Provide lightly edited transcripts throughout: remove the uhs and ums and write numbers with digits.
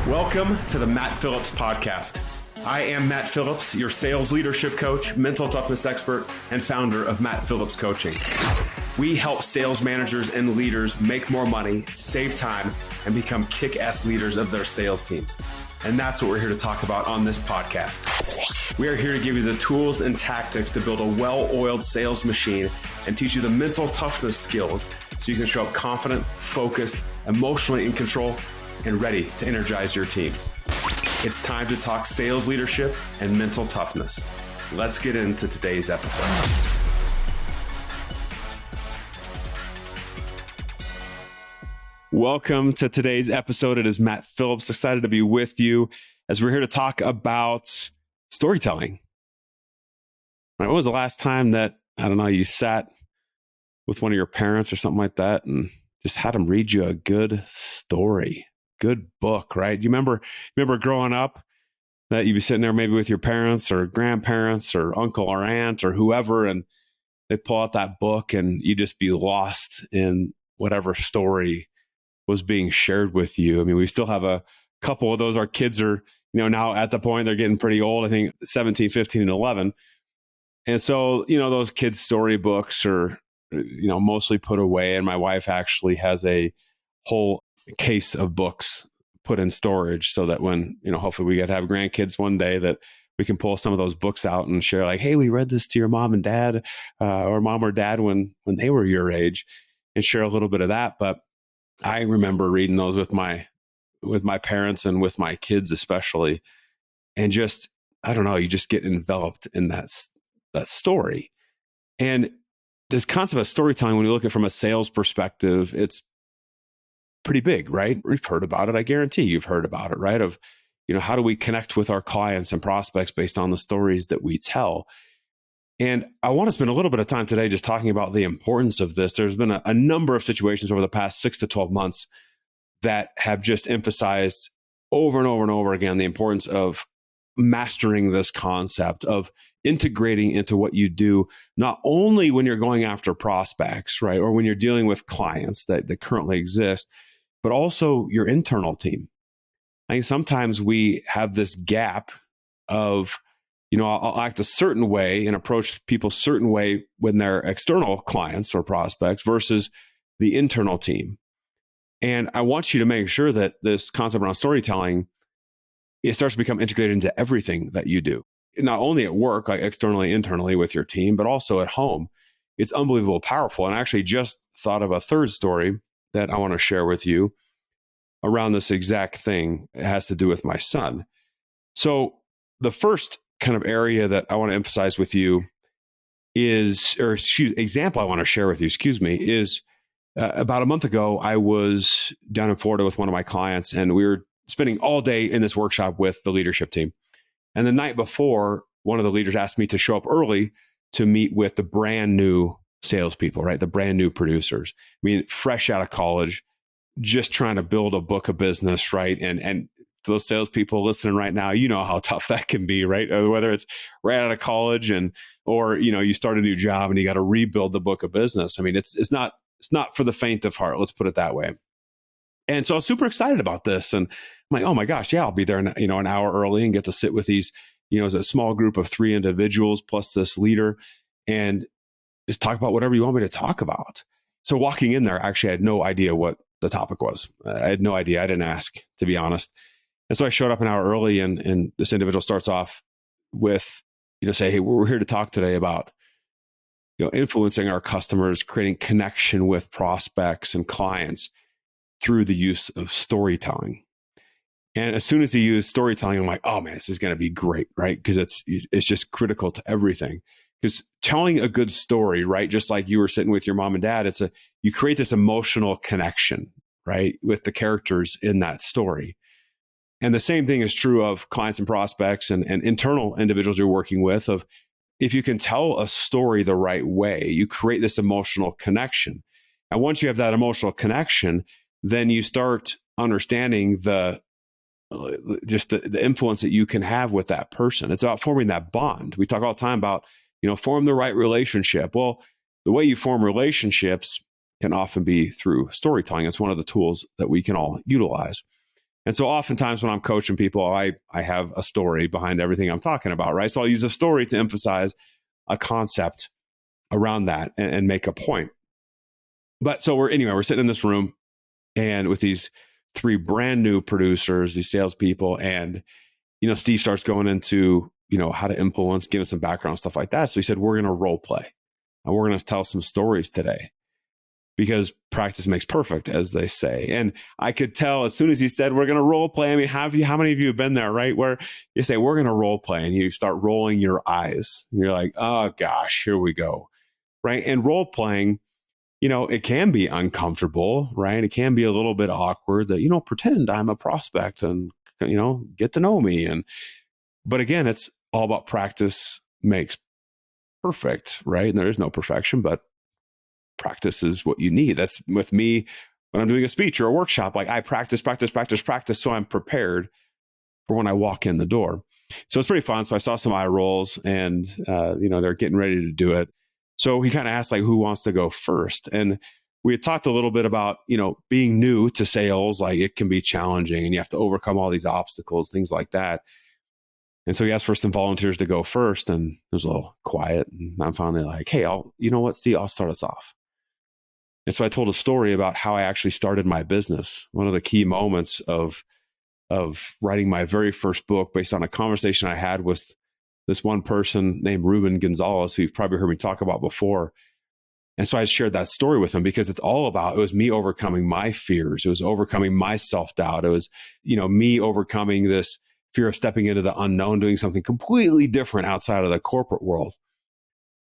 Welcome to the Matt Phillips podcast. I am Matt Phillips, your sales leadership coach, mental toughness expert, and founder of Matt Phillips Coaching. We help sales managers and leaders make more money, save time, and become kick-ass leaders of their sales teams. And that's what we're here to talk about on this podcast. We are here to give you the tools and tactics to build a well-oiled sales machine and teach you the mental toughness skills so you can show up confident, focused, emotionally in control, and ready to energize your team. It's time to talk sales leadership and mental toughness. Let's get into today's episode. Welcome to today's episode. It is Matt Phillips. Excited to be with you as we're here to talk about storytelling. When was the last time that, you sat with one of your parents or something like that and just had them read you a good story? Good book, right? You remember growing up that you'd be sitting there maybe with your parents or grandparents or uncle or aunt or whoever, and they pull out that book and you just be lost in whatever story was being shared with you. I mean, we still have a couple of those. Our kids are, now at the point they're getting pretty old, I think 17, 15, and 11. And so, those kids' storybooks are, mostly put away. And my wife actually has a whole case of books put in storage so that when, hopefully we get to have grandkids one day, that we can pull some of those books out and share, like, hey, we read this to your mom and dad, or mom or dad when they were your age, and share a little bit of that. But I remember reading those with my parents and with my kids especially, and just, you just get enveloped in that story. And this concept of storytelling, when you look at it from a sales perspective, it's pretty big, right? We've heard about it. I guarantee you've heard about it, right? Of, how do we connect with our clients and prospects based on the stories that we tell? And I want to spend a little bit of time today just talking about the importance of this. There's been a number of situations over the past 6 to 12 months that have just emphasized over and over and over again the importance of mastering this concept of integrating into what you do, not only when you're going after prospects, right, or when you're dealing with clients that currently exist, but also your internal team. I think sometimes we have this gap of, I'll act a certain way and approach people a certain way when they're external clients or prospects versus the internal team. And I want you to make sure that this concept around storytelling, it starts to become integrated into everything that you do, not only at work, like externally, internally with your team, but also at home. It's unbelievably powerful. And I actually just thought of a third story that I want to share with you around this exact thing. It has to do with my son. So the first kind of area that I want to emphasize with you example I want to share with you, is about a month ago, I was down in Florida with one of my clients, and we were spending all day in this workshop with the leadership team. And the night before, one of the leaders asked me to show up early to meet with the brand new salespeople, right? The brand new producers. I mean, fresh out of college, just trying to build a book of business, right? And those salespeople listening right now, you know how tough that can be, right? Whether it's right out of college or you start a new job and you got to rebuild the book of business. I mean, it's not for the faint of heart. Let's put it that way. And so I was super excited about this, and I'm like, oh my gosh, yeah, I'll be there, an hour early and get to sit with these, as a small group of 3 individuals plus this leader, and just talk about whatever you want me to talk about. So walking in there, actually, I had no idea what the topic was. I had no idea. I didn't ask, to be honest. And so I showed up an hour early, and this individual starts off with, say, hey, we're here to talk today about, influencing our customers, creating connection with prospects and clients through the use of storytelling. And as soon as he used storytelling, I'm like, oh man, this is going to be great, right? Because it's just critical to everything. Because telling a good story, right, just like you were sitting with your mom and dad, you create this emotional connection, right, with the characters in that story. And the same thing is true of clients and prospects and internal individuals you're working with. Of if you can tell a story the right way, you create this emotional connection. And once you have that emotional connection, then you start understanding the influence that you can have with that person. It's about forming that bond. We talk all the time about, form the right relationship. Well, the way you form relationships can often be through storytelling. It's one of the tools that we can all utilize. And so oftentimes when I'm coaching people, I have a story behind everything I'm talking about, right? So I'll use a story to emphasize a concept around that and make a point. But so we're sitting in this room and with these three brand new producers, these salespeople, and Steve starts going into how to influence, giving some background stuff like that. So he said, we're going to role play and we're going to tell some stories today because practice makes perfect, as they say. And I could tell as soon as he said, we're going to role play. I mean, how many of you have been there, right? Where you say, we're going to role play and you start rolling your eyes and you're like, oh gosh, here we go. Right. And role playing, it can be uncomfortable, right? It can be a little bit awkward that, pretend I'm a prospect and, get to know me. But again, it's all about practice makes perfect, right? And there is no perfection, but practice is what you need. That's with me when I'm doing a speech or a workshop. Like I practice, so I'm prepared for when I walk in the door. So it's pretty fun. So I saw some eye rolls and, they're getting ready to do it. So he kind of asked like, who wants to go first? And we had talked a little bit about, being new to sales, like it can be challenging and you have to overcome all these obstacles, things like that. And so he asked for some volunteers to go first and it was a little quiet. And I'm finally like, hey, Steve, I'll start us off. And so I told a story about how I actually started my business. One of the key moments of writing my very first book based on a conversation I had with this one person named Ruben Gonzalez, who you've probably heard me talk about before. And so I shared that story with him because it was me overcoming my fears. It was overcoming my self-doubt. It was, me overcoming this fear of stepping into the unknown, doing something completely different outside of the corporate world.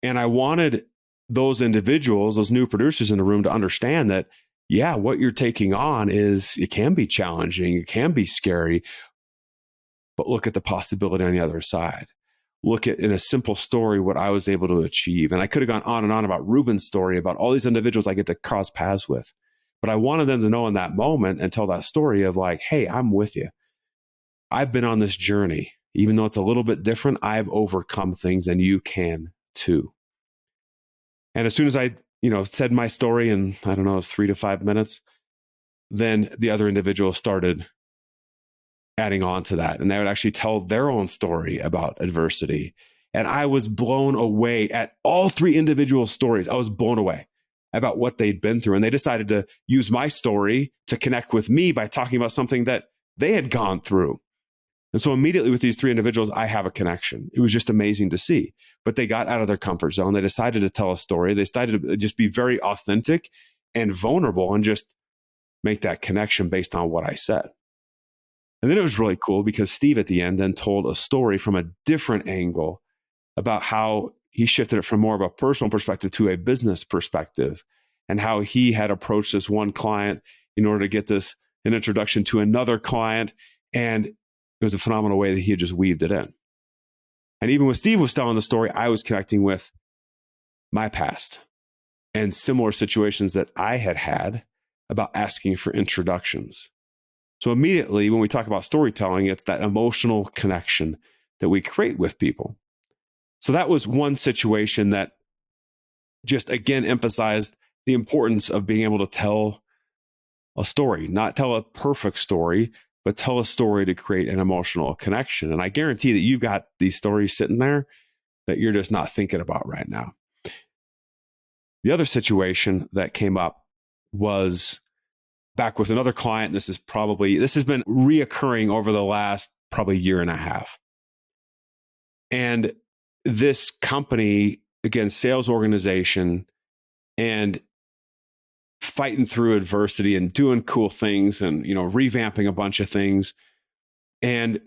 And I wanted those individuals, those new producers in the room to understand that, yeah, what you're taking on it can be challenging. It can be scary, but look at the possibility on the other side. Look at, in a simple story, what I was able to achieve. And I could have gone on and on about Ruben's story, about all these individuals I get to cross paths with. But I wanted them to know in that moment and tell that story of like, hey, I'm with you. I've been on this journey. Even though it's a little bit different, I've overcome things and you can too. And as soon as I, said my story in, I don't know, it was 3 to 5 minutes, then the other individuals started adding on to that. And they would actually tell their own story about adversity. And I was blown away at all three individual stories. I was blown away about what they'd been through. And they decided to use my story to connect with me by talking about something that they had gone through. And so immediately with these three individuals, I have a connection. It was just amazing to see. But they got out of their comfort zone. They decided to tell a story. They decided to just be very authentic and vulnerable and just make that connection based on what I said. And then it was really cool because Steve at the end then told a story from a different angle about how he shifted it from more of a personal perspective to a business perspective and how he had approached this one client in order to get an introduction to another client. And it was a phenomenal way that he had just weaved it in. And even when Steve was telling the story, I was connecting with my past and similar situations that I had about asking for introductions. So immediately when we talk about storytelling, it's that emotional connection that we create with people. So that was one situation that just again emphasized the importance of being able to tell a story, not tell a perfect story, but tell a story to create an emotional connection. And I guarantee that you've got these stories sitting there that you're just not thinking about right now. The other situation that came up was back with another client. This has been reoccurring over the last probably year and a half. And this company, again, sales organization, and fighting through adversity and doing cool things and, revamping a bunch of things. And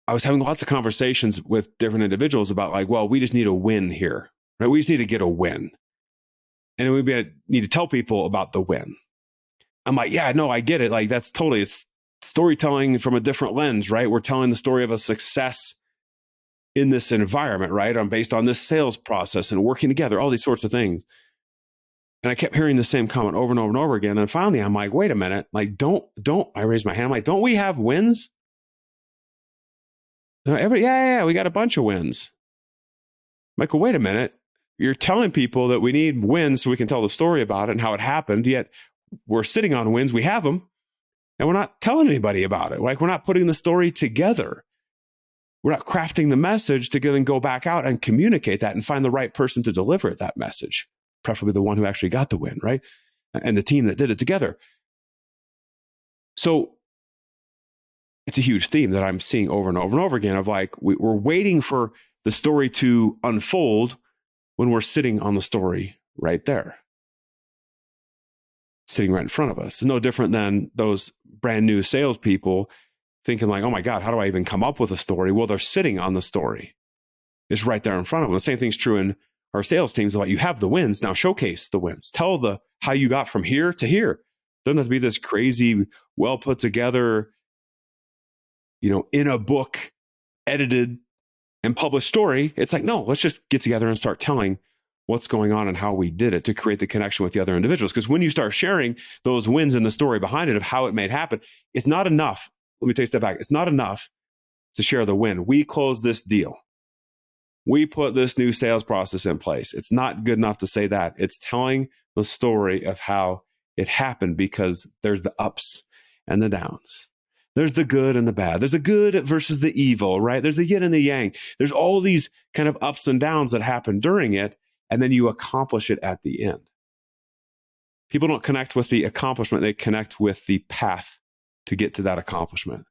I was having lots of conversations with different individuals about like, well, we just need a win here, right? We just need to get a win. And then we need to tell people about the win. I'm like, yeah, no, I get it. Like it's storytelling from a different lens, right? We're telling the story of a success in this environment, right? Based on this sales process and working together, all these sorts of things. And I kept hearing the same comment over and over and over again. And finally, I'm like, wait a minute. Like, I raised my hand. I'm like, don't we have wins? No, yeah, we got a bunch of wins. Michael, wait a minute. You're telling people that we need wins so we can tell the story about it and how it happened. Yet we're sitting on wins. We have them. and we're not telling anybody about it. Like, we're not putting the story together. We're not crafting the message to then go back out and communicate that and find the right person to deliver that message, preferably the one who actually got the win, right? And the team that did it together. So it's a huge theme that I'm seeing over and over and over again of like, we're waiting for the story to unfold when we're sitting on the story right there, sitting right in front of us. It's no different than those brand new salespeople thinking like, oh my God, how do I even come up with a story? Well, they're sitting on the story. It's right there in front of them. The same thing's true in our sales teams. Like, you have the wins, now showcase the wins. Tell how you got from here to here. Doesn't have to be this crazy, well put together, in a book, edited and published story. It's like, no, let's just get together and start telling what's going on and how we did it to create the connection with the other individuals. Because when you start sharing those wins and the story behind it of how it made happen, it's not enough. Let me take a step back. It's not enough to share the win. We closed this deal. We put this new sales process in place. It's not good enough to say that. It's telling the story of how it happened, because there's the ups and the downs. There's the good and the bad. There's the good versus the evil, right? There's the yin and the yang. There's all these kind of ups and downs that happen during it, and then you accomplish it at the end. People don't connect with the accomplishment. They connect with the path to get to that accomplishment.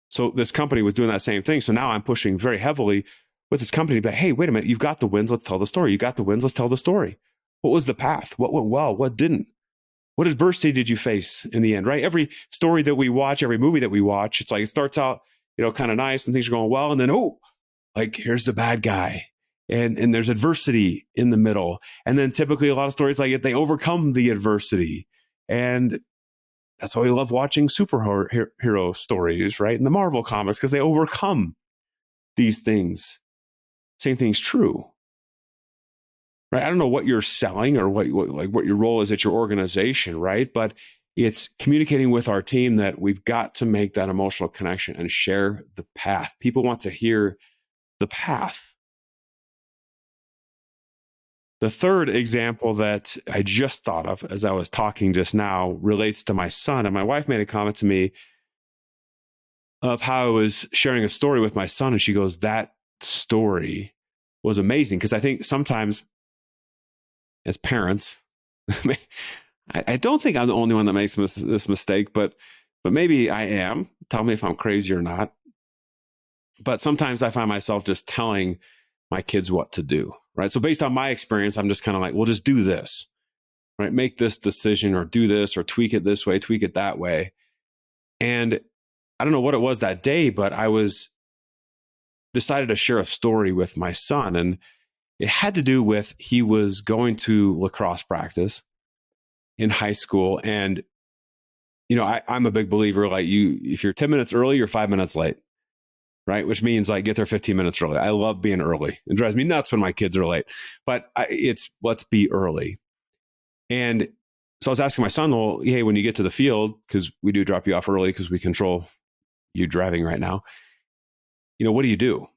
So this company was doing that same thing. So now I'm pushing very heavily with this company, but hey, wait a minute, you've got the wins, let's tell the story. You got the wins, let's tell the story. What was the path? What went well? What didn't? What adversity did you face in the end, right? Every story that we watch, every movie that we watch, it's like it starts out, kind of nice and things are going well. And then, like, here's the bad guy. And there's adversity in the middle. And then typically a lot of stories like it, they overcome the adversity. And that's why we love watching superhero stories, right? In the Marvel comics, because they overcome these things. Same thing's true. Right? I don't know what you're selling or what your role is at your organization, right? But it's communicating with our team that we've got to make that emotional connection and share the path. People want to hear the path. The third example that I just thought of as I was talking just now relates to my son. And my wife made a comment to me of how I was sharing a story with my son. And she goes, that story was amazing. Because I think sometimes as parents, I don't think I'm the only one that makes this mistake, but maybe I am. Tell me if I'm crazy or not. But sometimes I find myself just telling my kids what to do, right? So based on my experience, I'm just kind of like, well, just do this, right? Make this decision or do this or tweak it this way, tweak it that way. And I don't know what it was that day, but I decided to share a story with my son. And it had to do with, he was going to lacrosse practice in high school. And, I'm a big believer, like if you're 10 minutes early, you're 5 minutes late, right? Which means like get there 15 minutes early. I love being early. It drives me nuts when my kids are late, but let's be early. And so I was asking my son, well, hey, when you get to the field, because we do drop you off early because we control you driving right now, what do you do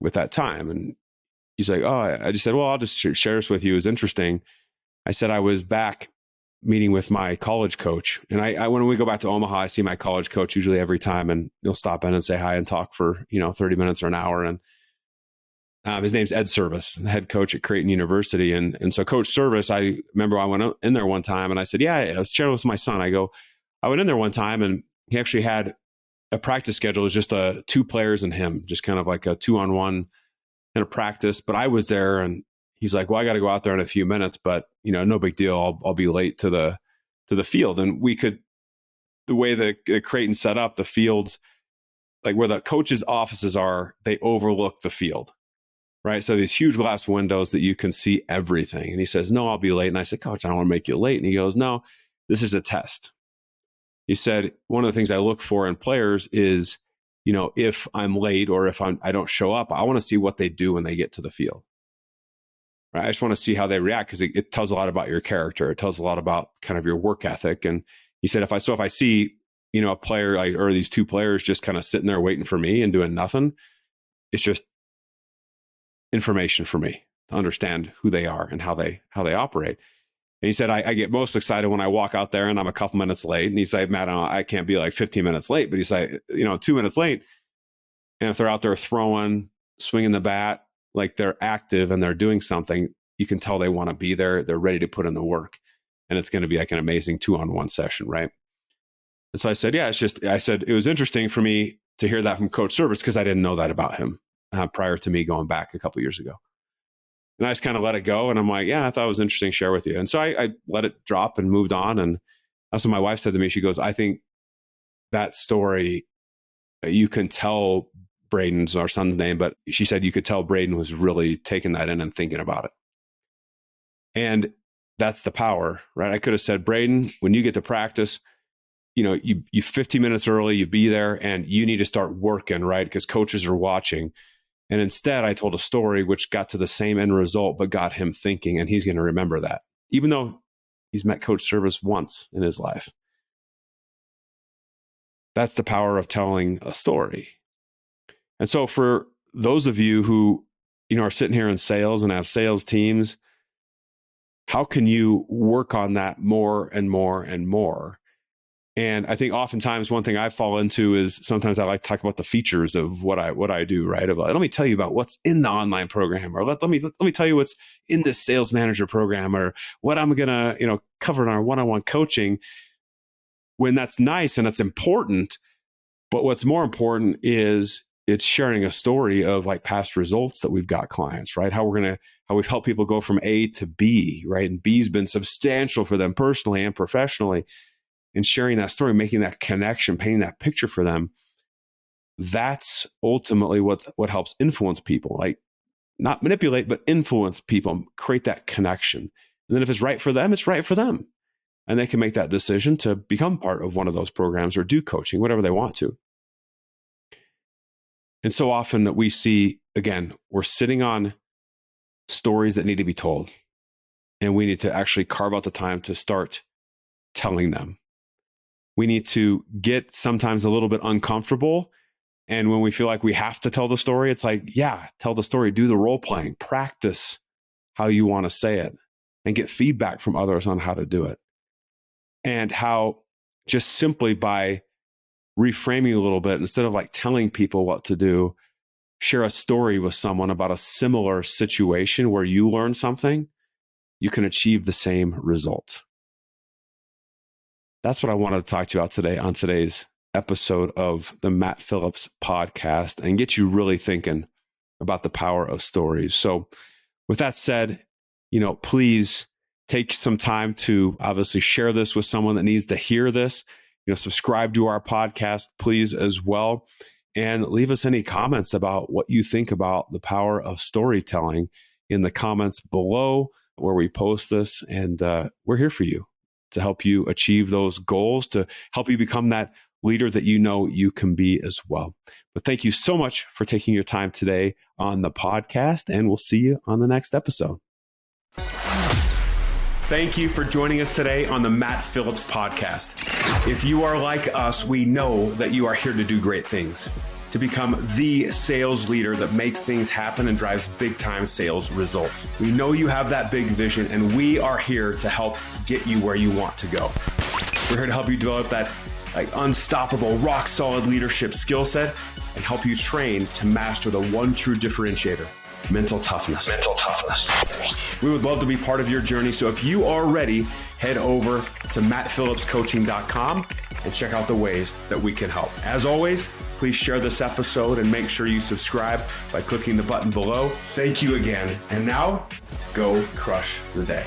with that time? And he's like, oh, I just said, well, I'll just share this with you. It was interesting. I said, I was back meeting with my college coach. And I when we go back to Omaha, I see my college coach usually every time, and he'll stop in and say hi and talk for, 30 minutes or an hour. And his name's Ed Service, the head coach at Creighton University. And so Coach Service, I remember I went in there one time and I said, yeah, I was sharing with my son. I went in there one time and he actually had a practice schedule. It was just 2 players and him, just kind of like a 2-on-1 in a practice. But I was there and he's like, well, I got to go out there in a few minutes, but no big deal. I'll be late to the field. And the way the Creighton set up the fields, like where the coaches' offices are, they overlook the field, right? So these huge glass windows that you can see everything. And he says, no, I'll be late. And I said, Coach, I don't want to make you late. And he goes, no, this is a test. He said, one of the things I look for in players is, if I'm late or if I don't show up, I want to see what they do when they get to the field. Right? I just want to see how they react, because it tells a lot about your character. It tells a lot about kind of your work ethic. And he said, if I see, a player or these 2 players just kind of sitting there waiting for me and doing nothing, it's just information for me to understand who they are and how they operate. And he said, I get most excited when I walk out there and I'm a couple minutes late. And he's like, Matt, I can't be like 15 minutes late, but he's like, 2 minutes late. And if they're out there throwing, swinging the bat, like they're active and they're doing something, you can tell they want to be there. They're ready to put in the work. And it's going to be like an amazing 2-on-1 session, right? And so I said, it was interesting for me to hear that from Coach Service because I didn't know that about him prior to me going back a couple years ago. And I just kind of let it go. And I'm like, yeah, I thought it was interesting to share with you. And so I let it drop and moved on. And that's what my wife said to me. She goes, I think that story, you can tell Braden's our son's name, but she said you could tell Braden was really taking that in and thinking about it. And that's the power, right? I could have said, Braden, when you get to practice, you 15 minutes early, you be there and you need to start working, right? Because coaches are watching. And instead, I told a story which got to the same end result, but got him thinking, and he's going to remember that, even though he's met Coach Service once in his life. That's the power of telling a story. And so for those of you who, are sitting here in sales and have sales teams, how can you work on that more and more and more? And I think oftentimes one thing I fall into is sometimes I like to talk about the features of what I do, right? Of let me tell you about what's in the online program, or let me tell you what's in this sales manager program, or what I'm gonna cover in our one-on-one coaching. When that's nice and that's important, but what's more important is it's sharing a story of like past results that we've got clients, right? How we've helped people go from A to B, right? And B's been substantial for them personally and professionally. And sharing that story, making that connection, painting that picture for them, that's ultimately what helps influence people. Like not manipulate, but influence people, create that connection. And then if it's right for them, it's right for them. And they can make that decision to become part of one of those programs or do coaching, whatever they want to. And so often that we see, again, we're sitting on stories that need to be told. And we need to actually carve out the time to start telling them. We need to get sometimes a little bit uncomfortable. And when we feel like we have to tell the story, it's like, yeah, tell the story, do the role playing, practice how you want to say it, and get feedback from others on how to do it. And how just simply by reframing a little bit, instead of like telling people what to do, share a story with someone about a similar situation where you learn something, you can achieve the same result. That's what I wanted to talk to you about today on today's episode of the Matt Phillips podcast, and get you really thinking about the power of stories. So with that said, please take some time to obviously share this with someone that needs to hear this. Subscribe to our podcast, please, as well. And leave us any comments about what you think about the power of storytelling in the comments below where we post this. And we're here for you to help you achieve those goals, to help you become that leader that you can be as well. But thank you so much for taking your time today on the podcast, and we'll see you on the next episode. Thank you for joining us today on the Matt Phillips podcast. If you are like us, we know that you are here to do great things, to become the sales leader that makes things happen and drives big time sales results. We know you have that big vision, and we are here to help get you where you want to go. We're here to help you develop that unstoppable, rock solid leadership skill set and help you train to master the one true differentiator, mental toughness. We would love to be part of your journey. So if you are ready, head over to mattphillipscoaching.com and check out the ways that we can help. As always, please share this episode and make sure you subscribe by clicking the button below. Thank you again. And now, go crush the day.